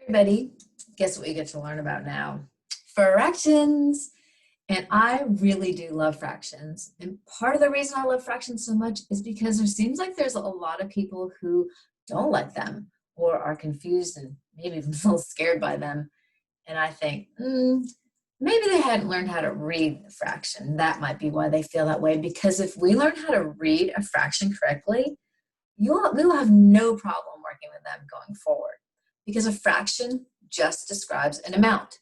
Everybody, guess what we get to learn about now? Fractions. And I really do love fractions. And part of the reason I love fractions so much is because there seems like there's a lot of people who don't like them or are confused and maybe even a little scared by them. And I think, maybe they hadn't learned how to read the fraction. That might be why they feel that way. Because if we learn how to read a fraction correctly, we'll have no problem working with them going forward. Because a fraction just describes an amount.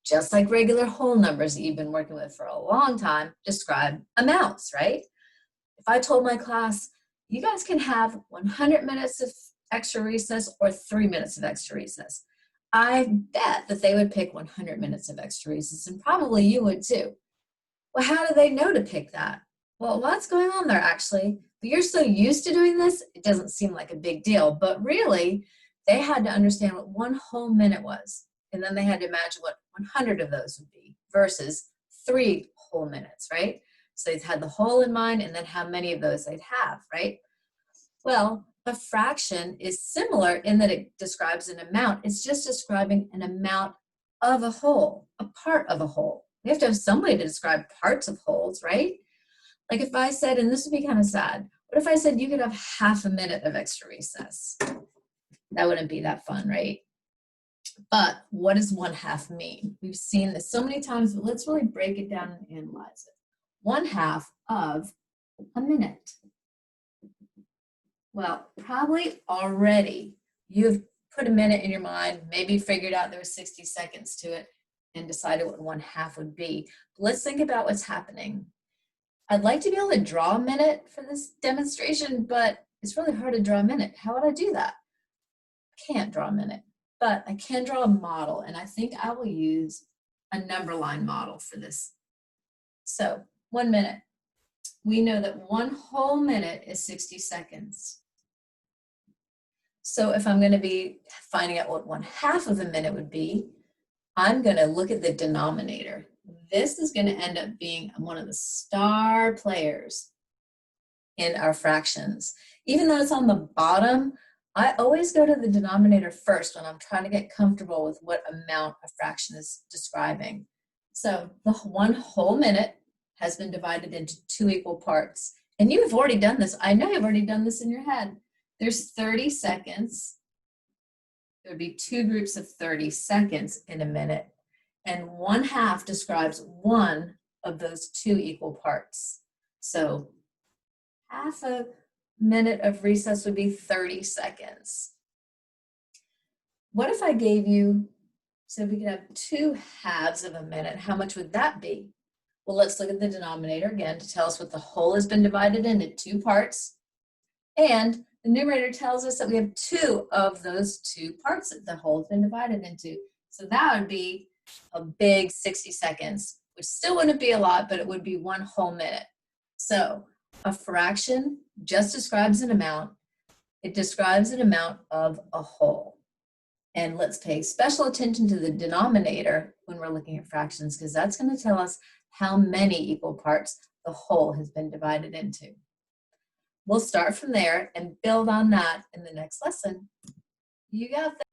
Just like regular whole numbers that you've been working with for a long time describe amounts, right? If I told my class, you guys can have 100 minutes of extra recess or 3 minutes of extra recess, I bet that they would pick 100 minutes of extra recess, and probably you would too. Well, how do they know to pick that? Well, what's going on there actually? But you're so used to doing this, it doesn't seem like a big deal, but really, they had to understand what 1 whole minute was. And then they had to imagine what 100 of those would be versus 3 whole minutes, right? So they had the whole in mind and then how many of those they'd have, right? Well, a fraction is similar in that it describes an amount. It's just describing an amount of a whole, a part of a whole. We have to have some way to describe parts of wholes, right? Like if I said, and this would be kind of sad, what if I said you could have half a minute of extra recess? That wouldn't be that fun, right? But what does 1/2 mean? We've seen this so many times, but let's really break it down and analyze it. 1/2 of a minute. Well, probably already you've put a minute in your mind, maybe figured out there was 60 seconds to it and decided what 1/2 would be. But let's think about what's happening. I'd like to be able to draw a minute for this demonstration, but it's really hard to draw a minute. How would I do that? I can't draw a minute. But I can draw a model, and I think I will use a number line model for this. So 1 minute. We know that 1 whole minute is 60 seconds. So if I'm going to be finding out what 1/2 of a minute would be, I'm going to look at the denominator. This is going to end up being one of the star players in our fractions. Even though it's on the bottom, I always go to the denominator first when I'm trying to get comfortable with what amount a fraction is describing. So the 1 whole minute has been divided into 2 equal parts. And you've already done this. I know you've already done this in your head. There's 30 seconds. There would be 2 groups of 30 seconds in a minute. And 1/2 describes one of those 2 equal parts. So half a minute of recess would be 30 seconds. What if I gave you, so we could have 2 halves of a minute, how much would that be? Well, let's look at the denominator again to tell us what the whole has been divided into 2 parts. And the numerator tells us that we have 2 of those 2 parts that the whole has been divided into. So that would be a big 60 seconds, which still wouldn't be a lot, but it would be 1 whole minute. So a fraction just describes an amount. It describes an amount of a whole. And let's pay special attention to the denominator when we're looking at fractions, because that's going to tell us how many equal parts the whole has been divided into. We'll start from there and build on that in the next lesson. You got that.